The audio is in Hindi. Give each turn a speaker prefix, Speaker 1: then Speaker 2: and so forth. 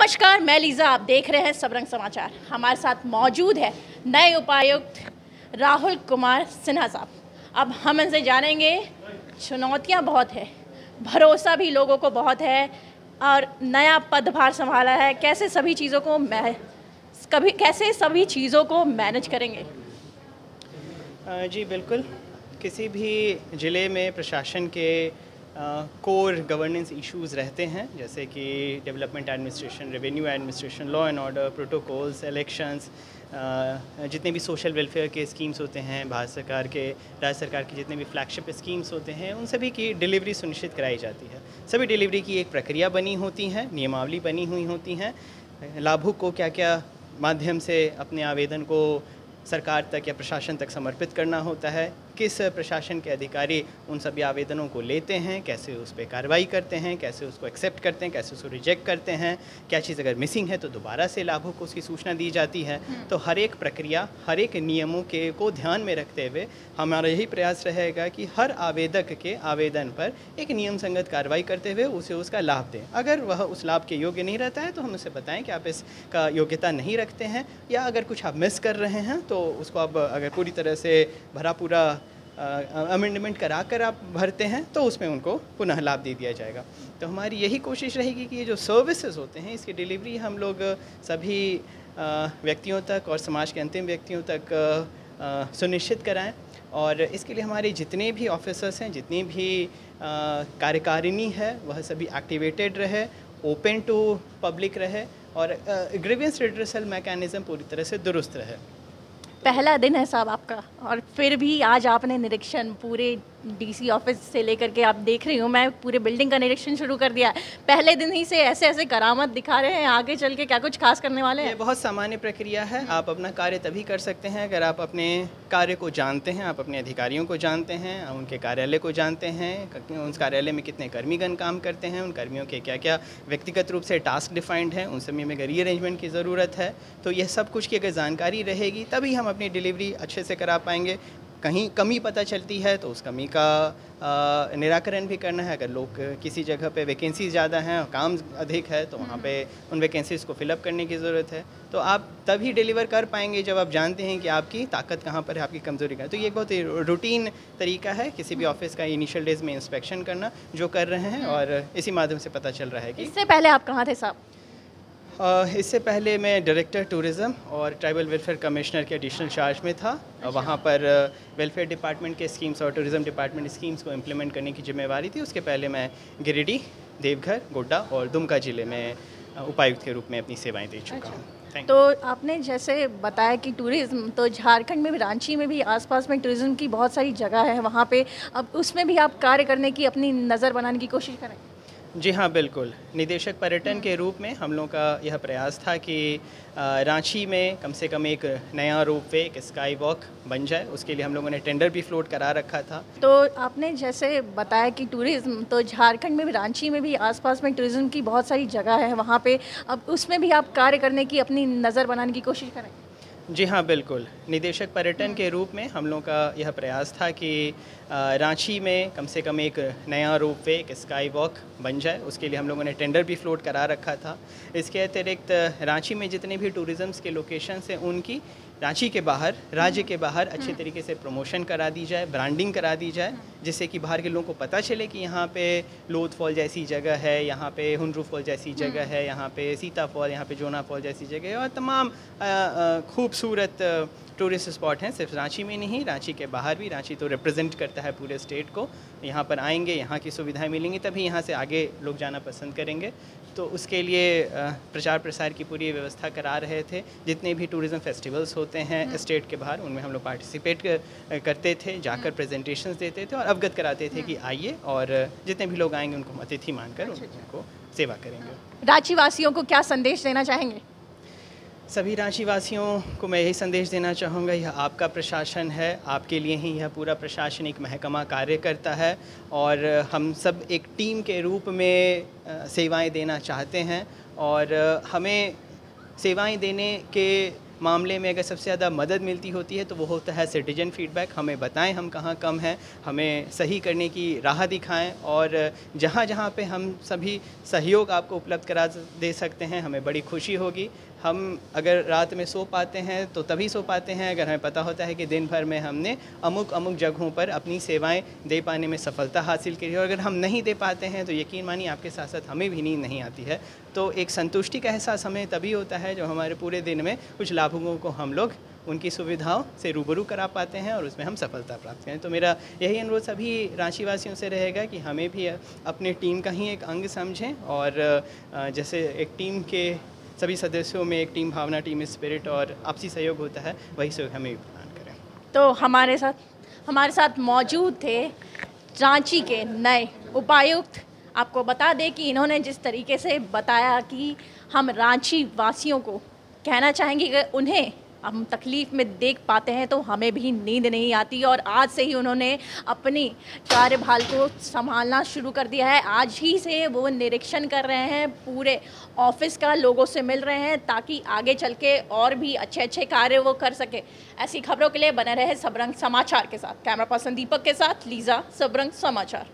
Speaker 1: नमस्कार, मैं लीज़ा। आप देख रहे हैं सबरंग समाचार। हमारे साथ मौजूद है नए उपायुक्त राहुल कुमार सिन्हा साहब। अब हम इनसे जानेंगे, चुनौतियां बहुत है, भरोसा भी लोगों को बहुत है और नया पदभार संभाला है। कैसे सभी चीज़ों को मैनेज करेंगे?
Speaker 2: जी बिल्कुल, किसी भी ज़िले में प्रशासन के कोर गवर्नेंस इश्यूज़ रहते हैं, जैसे कि development administration, revenue administration, law and order, protocols, elections, जितने भी सोशल वेलफेयर के स्कीम्स होते हैं, भारत सरकार के, राज्य सरकार की जितने भी फ्लैगशिप स्कीम्स होते हैं, उन सभी की डिलीवरी सुनिश्चित कराई जाती है। सभी डिलीवरी की एक प्रक्रिया बनी होती है, नियमावली बनी हुई होती हैं। लाभुक को क्या क्या माध्यम से अपने आवेदन को सरकार तक या प्रशासन तक समर्पित करना होता है, किस प्रशासन के अधिकारी उन सभी आवेदनों को लेते हैं, कैसे उस पर कार्रवाई करते हैं, कैसे उसको एक्सेप्ट करते हैं, कैसे उसको रिजेक्ट करते हैं, क्या चीज़ अगर मिसिंग है तो दोबारा से लाभुक को उसकी सूचना दी जाती है। तो हर एक प्रक्रिया, हर एक नियमों को ध्यान में रखते हुए हमारा यही प्रयास रहेगा कि हर आवेदक के आवेदन पर एक नियम संगत कार्रवाई करते हुए उसे उसका लाभ दें। अगर वह उस लाभ के योग्य नहीं रहता है तो हम उसे बताएं कि आप इसका योग्यता नहीं रखते हैं, या अगर कुछ आप मिस कर रहे हैं तो उसको आप अगर पूरी तरह से भरा पूरा अमेंडमेंट करा कर आप भरते हैं तो उसमें उनको पुनः लाभ दे दिया जाएगा। तो हमारी यही कोशिश रहेगी कि ये जो सर्विसेज होते हैं इसकी डिलीवरी हम लोग सभी व्यक्तियों तक और समाज के अंतिम व्यक्तियों तक सुनिश्चित कराएं। और इसके लिए हमारे जितने भी ऑफिसर्स हैं, जितनी भी कार्यकारिणी है, वह सभी एक्टिवेटेड रहे, ओपन टू पब्लिक रहे और ग्रीवियंस रिड्रेसल मैकेनिज़्म पूरी तरह से दुरुस्त रहे।
Speaker 1: पहला दिन है साहब आपका, और फिर भी आज आपने निरीक्षण पूरे डीसी ऑफिस से लेकर के, आप देख रही हूँ मैं, पूरे बिल्डिंग का निरीक्षण शुरू कर दिया है। पहले दिन ही से ऐसे ऐसे करामत दिखा रहे हैं, आगे चल के क्या कुछ खास करने वाले हैं?
Speaker 2: ये बहुत सामान्य प्रक्रिया है। आप अपना कार्य तभी कर सकते हैं अगर आप अपने कार्य को जानते हैं, आप अपने अधिकारियों को जानते हैं, उनके कार्यालय को जानते हैं, उस कार्यालय में कितने कर्मीगण काम करते हैं, उन कर्मियों के क्या क्या व्यक्तिगत रूप से टास्क डिफाइंड हैं, उन समय में अगर रीअरेंजमेंट की ज़रूरत है तो यह सब कुछ की अगर जानकारी रहेगी तभी हम अपनी डिलीवरी अच्छे से करा पाएंगे। कहीं कमी पता चलती है तो उस कमी का निराकरण भी करना है। अगर लोग किसी जगह पे वैकेंसी ज़्यादा हैं और काम अधिक है तो वहाँ पे उन वैकेंसीज़ को फिलअप करने की ज़रूरत है। तो आप तभी डिलीवर कर पाएंगे जब आप जानते हैं कि आपकी ताकत कहाँ पर है, आपकी कमज़ोरी कहाँ है। तो ये एक बहुत ही रूटीन तरीका है किसी भी ऑफिस का इनिशियल डेज में इंस्पेक्शन करना, जो कर रहे हैं, और इसी माध्यम से पता चल रहा है कि
Speaker 1: इससे पहले आप कहाँ थे साहब?
Speaker 2: इससे पहले मैं डायरेक्टर टूरिज़्म और ट्राइबल वेलफेयर कमिश्नर के एडिशनल चार्ज में था। वहाँ पर वेलफेयर डिपार्टमेंट के स्कीम्स और टूरिज़्म डिपार्टमेंट स्कीम्स को इम्प्लीमेंट करने की जिम्मेवारी थी। उसके पहले मैं गिरिडीह, देवघर, गोड्डा और दुमका ज़िले में उपायुक्त के रूप में अपनी सेवाएं दे चुका हूँ।
Speaker 1: तो आपने जैसे बताया कि टूरिज़्म, तो झारखंड में भी, रांची में भी, आसपास में टूरिज़्म की बहुत सारी जगह है वहाँ पे, अब उसमें भी आप कार्य करने की, अपनी नज़र बनाने की कोशिश करें?
Speaker 2: जी हाँ, बिल्कुल। निदेशक पर्यटन के रूप में हम लोग का यह प्रयास था कि रांची में कम से कम एक नया रोपवे, एक स्काई वॉक बन जाए। उसके लिए हम लोगों ने टेंडर भी फ्लोट करा रखा था।
Speaker 1: तो आपने जैसे बताया कि टूरिज़्म, तो झारखंड में भी, रांची में भी, आसपास में टूरिज़्म की बहुत सारी जगह है वहाँ पे, अब उसमें भी आप कार्य करने की, अपनी नज़र बनाने की कोशिश करें?
Speaker 2: जी हाँ, बिल्कुल। निदेशक पर्यटन के रूप में हम लोग का यह प्रयास था कि रांची में कम से कम एक नया रोपवे, एक स्काई वॉक बन जाए। उसके लिए हम लोगों ने टेंडर भी फ्लोट करा रखा था। इसके अतिरिक्त रांची में जितने भी टूरिज़म्स के लोकेशंस हैं उनकी रांची के बाहर, राज्य के बाहर अच्छे तरीके से प्रमोशन करा दी जाए, ब्रांडिंग करा दी जाए, जिससे कि बाहर के लोगों को पता चले कि यहाँ पे लोथ फॉल जैसी जगह है, यहाँ पे हुंड्रू फॉल जैसी जगह है, यहाँ पे सीता फॉल, यहाँ पे जोना फॉल जैसी जगह है, और तमाम खूबसूरत टूरिस्ट स्पॉट हैं। सिर्फ रांची में नहीं, रांची के बाहर भी। रांची तो रिप्रेजेंट करता है पूरे स्टेट को। यहाँ पर आएंगे, यहाँ की सुविधाएं मिलेंगी, तभी यहाँ से आगे लोग जाना पसंद करेंगे। तो उसके लिए प्रचार प्रसार की पूरी व्यवस्था करा रहे थे। जितने भी टूरिज़्म फेस्टिवल्स होते हैं स्टेट के बाहर, उनमें हम लोग पार्टिसिपेट करते थे, जाकर प्रेजेंटेशंस देते थे और अवगत कराते थे कि आइए, और जितने भी लोग आएंगे उनको अतिथि मानकर उनको सेवा करेंगे।
Speaker 1: रांची वासियों को क्या संदेश देना चाहेंगे?
Speaker 2: सभी रांची वासियों को मैं यही संदेश देना चाहूँगा, यह आपका प्रशासन है, आपके लिए ही यह पूरा प्रशासनिक महकमा कार्य करता है, और हम सब एक टीम के रूप में सेवाएं देना चाहते हैं, और हमें सेवाएं देने के मामले में अगर सबसे ज़्यादा मदद मिलती होती है तो वो होता है सिटीजन फीडबैक। हमें बताएं हम कहाँ कम हैं, हमें सही करने की राह दिखाएं, और जहाँ जहाँ पे हम सभी सहयोग आपको उपलब्ध करा दे सकते हैं हमें बड़ी खुशी होगी। हम अगर रात में सो पाते हैं तो तभी सो पाते हैं अगर हमें पता होता है कि दिन भर में हमने अमुक जगहों पर अपनी सेवाएं दे पाने में सफलता हासिल की है। और अगर हम नहीं दे पाते हैं तो यकीन मानिए आपके साथ साथ हमें भी नींद नहीं आती है। तो एक संतुष्टि का एहसास हमें तभी होता है जब हमारे पूरे दिन में कुछ लाभुकों को हम लोग उनकी सुविधाओं से रूबरू करा पाते हैं और उसमें हम सफलता प्राप्त करें। तो मेरा यही अनुरोध सभी रांची वासियों से रहेगा कि हमें भी अपने टीम का ही एक अंग समझें, और जैसे एक टीम के सभी सदस्यों में एक टीम भावना, टीम स्पिरिट और आपसी सहयोग होता है, वही सहयोग हमें प्रदान करें।
Speaker 1: तो हमारे साथ मौजूद थे रांची के नए उपायुक्त। आपको बता दें कि इन्होंने जिस तरीके से बताया कि हम रांची वासियों को कहना चाहेंगे कि उन्हें हम तकलीफ़ में देख पाते हैं तो हमें भी नींद नहीं आती, और आज से ही उन्होंने अपनी कार्यभार को संभालना शुरू कर दिया है। आज ही से वो निरीक्षण कर रहे हैं पूरे ऑफिस का, लोगों से मिल रहे हैं ताकि आगे चल के और भी अच्छे कार्य वो कर सके। ऐसी खबरों के लिए बने रहे सबरंग समाचार के साथ। कैमरा पर्सन दीपक के साथ लीजा, सबरंग समाचार।